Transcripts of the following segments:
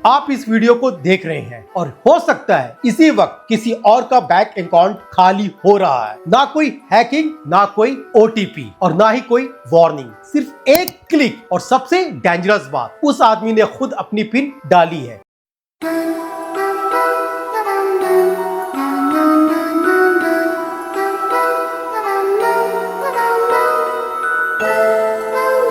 आप इस वीडियो को देख रहे हैं और हो सकता है इसी वक्त किसी और का बैंक अकाउंट खाली हो रहा है। ना कोई हैकिंग, ना कोई ओटीपी और ना ही कोई वार्निंग, सिर्फ एक क्लिक। और सबसे डेंजरस बात, उस आदमी ने खुद अपनी पिन डाली है।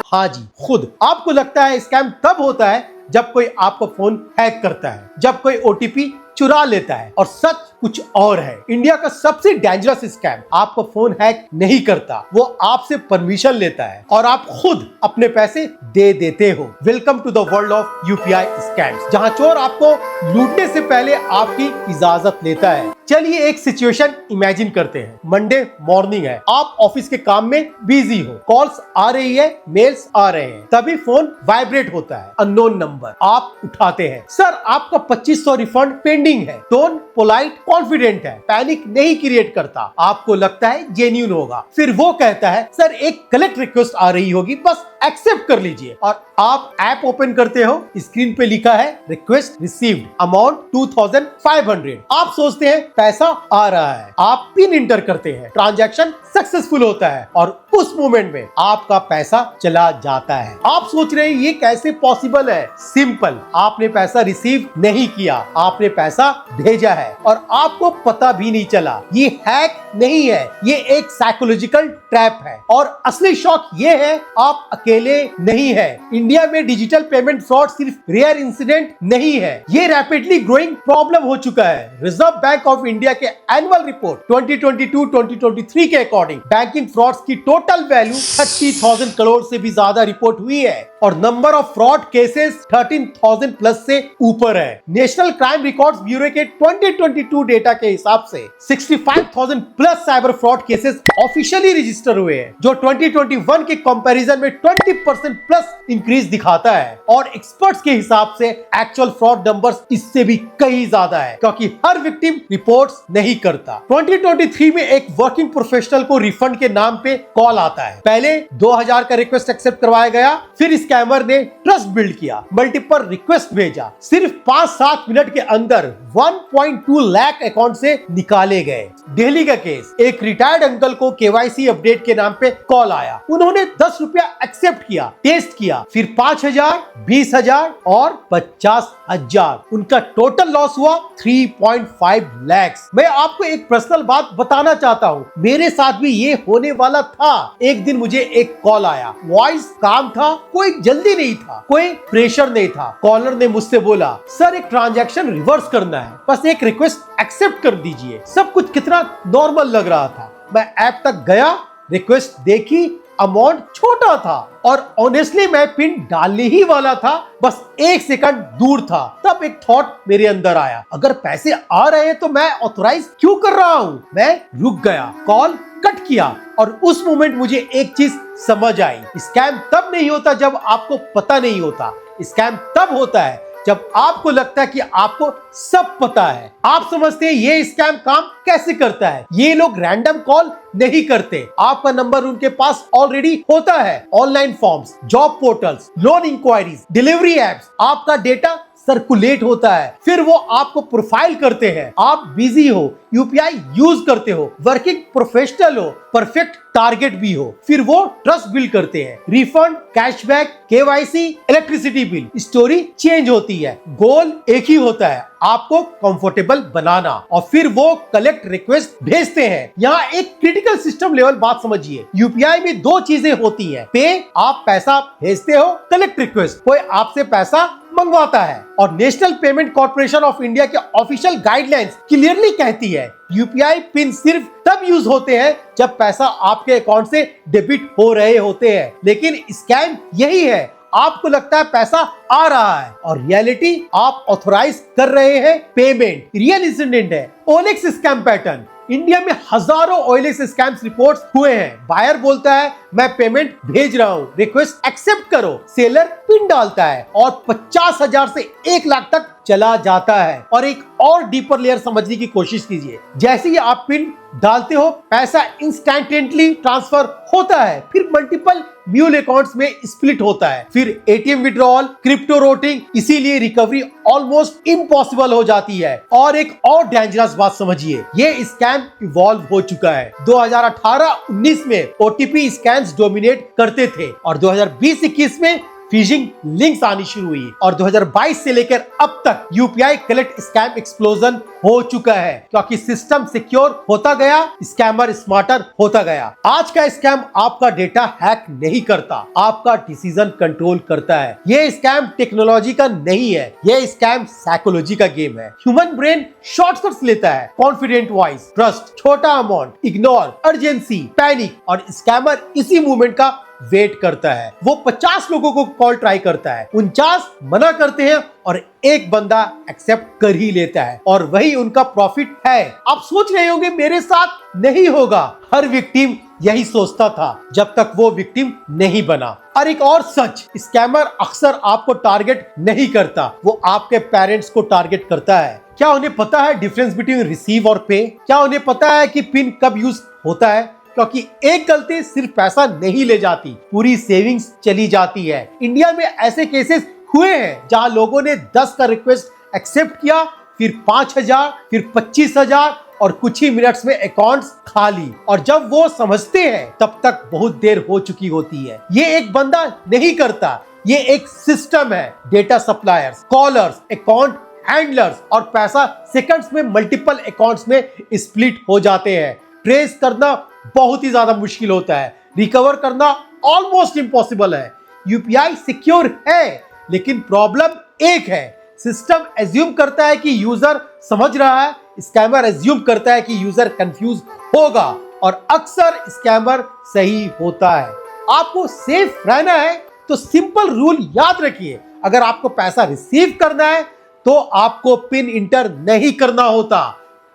हाँ जी, खुद। आपको लगता है स्कैम तब होता है जब कोई आपका फोन हैक करता है, जब कोई ओटीपी चुरा लेता है, और सच कुछ और है। इंडिया का सबसे डेंजरस स्कैम आपका फोन हैक नहीं करता, वो आपसे परमिशन लेता है और आप खुद अपने पैसे दे देते हो। Welcome to the world of UPI scams, जहां चोर आपको लूटने से पहले आपकी इजाजत लेता है। चलिए एक सिचुएशन इमेजिन करते हैं। मंडे मॉर्निंग है, आप ऑफिस के काम में बिजी हो, कॉल्स आ रही है, मेल्स आ रहे हैं, तभी फोन वाइब्रेट होता है। अननोन नंबर, आप उठाते हैं। सर, आपका 2500 रिफंड पेंडिंग है। टोन पोलाइट, कॉन्फिडेंट है, पैनिक नहीं क्रिएट करता। आपको लगता है जेन्युइन होगा। फिर वो कहता है, सर एक कलेक्ट रिक्वेस्ट आ रही होगी, बस एक्सेप्ट कर लीजिए। और आप ऐप ओपन करते हो, स्क्रीन पे लिखा है रिक्वेस्ट रिसीव्ड, अमाउंट 2500। आप सोचते हैं पैसा आ रहा है, आप पिन इंटर करते हैं, ट्रांजैक्शन सक्सेसफुल होता है और उस मोमेंट में आपका पैसा चला जाता है। आप सोच रहे हैं ये कैसे पॉसिबल है? सिंपल, आपने पैसा रिसीव नहीं किया, आपने पैसा भेजा है और आपको पता भी नहीं चला। ये हैक नहीं है, ये एक साइकोलॉजिकल ट्रैप है। और असली शॉक ये है, आप अकेले नहीं है। इंडिया में डिजिटल पेमेंट फ्रॉड सिर्फ रेयर इंसिडेंट नहीं है, ये रैपिडली ग्रोइंग प्रॉब्लम हो चुका है। रिजर्व बैंक ऑफ इंडिया के एनुअल रिपोर्ट 2022-2023 के अकॉर्डिंग बैंकिंग फ्रॉड्स की टोटल वैल्यू 30,000 करोड़ से भी ज्यादा रिपोर्ट हुई है और number of fraud cases 13,000 plus से ऊपर है। नेशनल क्राइम रिकॉर्ड्स ब्यूरो के 2022 डेटा के हिसाब से 65,000 plus cyber fraud cases officially register हुए हैं, जो 2021 के कंपैरिजन में 20% प्लस इंक्रीज दिखाता है। और एक्सपर्ट्स के हिसाब से एक्चुअल फ्रॉड नंबर्स इससे भी कहीं ज्यादा है, क्योंकि हर विक्टिम रिपोर्ट्स नहीं करता। 2023 में एक वर्किंग प्रोफेशनल को रिफंड के नाम पे कॉल आता है। पहले 2000 का रिक्वेस्ट एक्सेप्ट करवाया गया, फिर स्कैमर ने ट्रस्ट बिल्ड किया, मल्टीपल रिक्वेस्ट भेजा। सिर्फ 5-7 मिनट के अंदर 1.2 लाख अकाउंट से निकाले गए। दिल्ली का केस, एक रिटायर्ड अंकल को केवाईसी अपडेट के नाम पे कॉल आया। उन्होंने 10 रुपया एक्सेप्ट किया, टेस्ट किया, फिर 5,000, 20,000 और 50,000। उनका टोटल लॉस हुआ 3.5 लाख। मैं आपको एक पर्सनल बात बताना चाहता हूँ, मेरे साथ भी ये होने वाला था। एक दिन मुझे एक कॉल आया, वॉइस काम था, कोई जल्दी नहीं था, कोई प्रेशर नहीं था। कॉलर ने मुझसे बोला, सर एक ट्रांजैक्शन रिवर्स करना है, बस एक रिक्वेस्ट एक्सेप्ट कर दीजिए। सब कुछ कितना नॉर्मल लग रहा था। मैं ऐप तक गया, रिक्वेस्ट देखी, अमाउंट छोटा था और ऑनेस्टली मैं पिन डालने ही वाला था, बस 1 सेकंड दूर था। तब एक थॉट मेरे अंदर आया, अगर पैसे आ रहे हैं तो मैं ऑथराइज क्यों कर रहा हूँ? मैं रुक गया, कॉल कट किया और उस मोमेंट मुझे एक चीज समझ आई, स्कैम तब नहीं होता जब आपको पता नहीं होता, स्कैम तब होता है जब आपको लगता है कि आपको सब पता है। आप समझते हैं ये स्कैम काम कैसे करता है? ये लोग रैंडम कॉल नहीं करते, आपका नंबर उनके पास ऑलरेडी होता है। Online forms, job portals, loan inquiries, delivery apps, आपका डेटा सर्कुलेट होता है। फिर वो आपको प्रोफाइल करते हैं। आप बिजी हो, यूपीआई यूज करते हो, वर्किंग प्रोफेशनल हो, परफेक्ट टारगेट भी हो, फिर वो ट्रस्ट बिल्ड करते हैं। Refund, cashback, KYC, electricity bill, story change होती है, गोल एक ही होता है, आपको कंफर्टेबल बनाना। और फिर वो कलेक्ट रिक्वेस्ट भेजते हैं। यहाँ एक क्रिटिकल सिस्टम लेवल बात समझिए, यूपीआई में 2 चीजें होती हैं, पे, आप पैसा भेजते हो, कलेक्ट रिक्वेस्ट, कोई आपसे पैसा मंगवाता है। और national payment corporation of India के ऑफिशियल गाइडलाइंस क्लियरली कहती है, यूपीआई पिन सिर्फ तब यूज होते हैं जब पैसा आपके अकाउंट से डेबिट हो रहे होते हैं। लेकिन स्कैम यही है, आपको लगता है पैसा आ रहा है और रियलिटी आप ऑथराइज कर रहे हैं पेमेंट। रियल इंसिडेंट है ओएलएक्स स्कैम पैटर्न। इंडिया में हजारों ओएलएक्स स्कैम्स रिपोर्ट्स हुए हैं। बायर बोलता है मैं पेमेंट भेज रहा हूँ, रिक्वेस्ट एक्सेप्ट करो, सेलर पिन डालता है और 50,000 से 1 लाख तक चला जाता है। और एक और डीपर लेयर समझने की कोशिश कीजिए। जैसे ही आप पिन डालते हो, पैसा इंस्टेंटली ट्रांसफर होता है, फिर मल्टीपल म्यूल अकाउंट्स में स्प्लिट होता है, फिर एटीएम विड्रॉल, क्रिप्टो रोटिंग, इसीलिए रिकवरी ऑलमोस्ट इम्पॉसिबल हो जाती है। और एक और डेंजरस बात समझिए, ये स्कैम इवॉल्व हो चुका है। 2018-19 में ओटीपी स्कैम्स डोमिनेट करते थे और 2020-21 में फिशिंग लिंक्स आनी शुरू हुई और 2022 से लेकर अब तक यूपीआई कलेक्ट स्कैम एक्सप्लोजन हो चुका है, क्योंकि सिस्टम सिक्योर होता गया, स्कैमर स्मार्टर होता गया। आज का स्कैम आपका डेटा हैक नहीं करता, आपका डिसीजन कंट्रोल करता है। ये स्कैम टेक्नोलॉजी का नहीं है, ये स्कैम साइकोलॉजी का गेम है। ह्यूमन ब्रेन शॉर्टकट्स लेता है, कॉन्फिडेंट वॉइस, ट्रस्ट, छोटा अमाउंट, इग्नोर, अर्जेंसी, पैनिक, और स्कैमर इसी मूवमेंट का वेट करता है। वो 50 लोगों को कॉल ट्राई करता है, 49 मना करते हैं और एक बंदा एक्सेप्ट कर ही लेता है, और वही उनका प्रॉफिट है। आप सोच रहे होंगे मेरे साथ नहीं होगा। हर विक्टिम यही सोचता था जब तक वो विक्टिम नहीं बना। और एक और सच, स्कैमर अक्सर आपको टारगेट नहीं करता, वो आपके पेरेंट्स को टारगेट करता है। क्या उन्हें पता है डिफरेंस बिटवीन रिसीव और पे? क्या उन्हें पता है कि पिन कब यूज होता है? क्योंकि एक गलती सिर्फ पैसा नहीं ले जाती, पूरी सेविंग्स चली जाती है। इंडिया में ऐसे केसेस हुए हैं जहां लोगों ने 10 का रिक्वेस्ट एक्सेप्ट किया, फिर 5,000, फिर 25,000 और कुछ ही मिनट्स में अकाउंट्स खाली। और जब वो समझते हैं तब तक बहुत देर हो चुकी होती है। ये एक बंदा नहीं करता, ये एक सिस्टम है। Data suppliers, callers, account handlers, और पैसा सेकंड्स में मल्टीपल अकाउंट्स में स्प्लिट हो जाते हैं। ट्रेस करना बहुत ही ज्यादा मुश्किल होता है, रिकवर करना ऑलमोस्ट इम्पॉसिबल है। यूपीआई सिक्योर है, लेकिन प्रॉब्लम एक है, सिस्टम एज्यूम करता है कि यूजर समझ रहा है, स्कैमर एज्यूम करता है कि यूजर कंफ्यूज होगा, और अक्सर स्कैमर सही होता है। आपको सेफ रहना है तो सिंपल रूल याद रखिए, अगर आपको पैसा रिसीव करना है तो आपको पिन इंटर नहीं करना होता।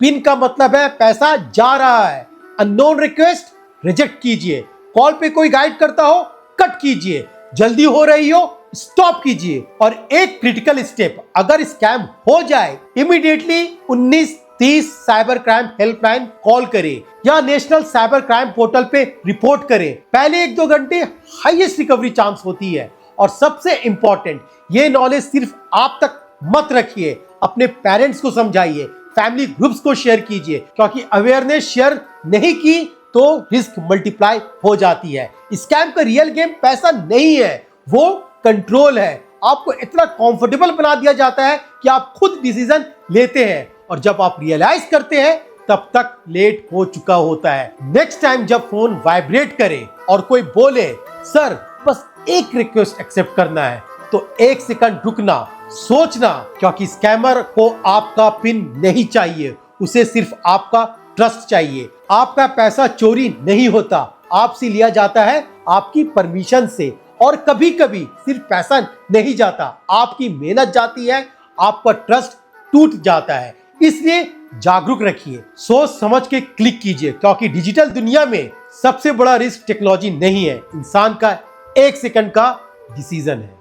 पिन का मतलब है पैसा जा रहा है। अननोन रिक्वेस्ट रिजेक्ट कीजिए, कॉल पे कोई गाइड करता हो कट कीजिए, जल्दी हो रही हो स्टॉप कीजिए। और एक क्रिटिकल स्टेप, अगर स्कैम हो जाए immediately 1930 cyber crime helpline call करें या नेशनल साइबर क्राइम पोर्टल पे रिपोर्ट करें। पहले 1-2 घंटे हाईएस्ट रिकवरी चांस होती है। और सबसे इंपॉर्टेंट, ये नॉलेज सिर्फ आप तक मत रखिए, अपने पेरेंट्स को समझाइए, फैमिली ग्रुप्स को शेयर कीजिए, क्योंकि अवेयरनेस शेयर नहीं की तो रिस्क मल्टीप्लाई हो जाती है। स्कैम का रियल गेम पैसा नहीं है, वो कंट्रोल है। आपको इतना कंफर्टेबल बना दिया जाता है कि आप खुद डिसीजन लेते हैं, और जब आप रियलाइज करते हैं तब तक लेट हो चुका होता है। नेक्स्ट टाइम जब फोन वाइब्रेट करे और कोई बोले सर बस एक रिक्वेस्ट एक्सेप्ट करना है, तो 1 सेकंड रुकना, सोचना, क्योंकि स्कैमर को आपका पिन नहीं चाहिए, उसे सिर्फ आपका ट्रस्ट चाहिए। आपका पैसा चोरी नहीं होता, आपसे लिया जाता है आपकी परमिशन से। और कभी कभी सिर्फ पैसा नहीं जाता, आपकी मेहनत जाती है, आपका ट्रस्ट टूट जाता है। इसलिए जागरूक रखिए, सोच समझ के क्लिक कीजिए, क्योंकि डिजिटल दुनिया में सबसे बड़ा रिस्क टेक्नोलॉजी नहीं है, इंसान का 1 सेकंड का डिसीजन है।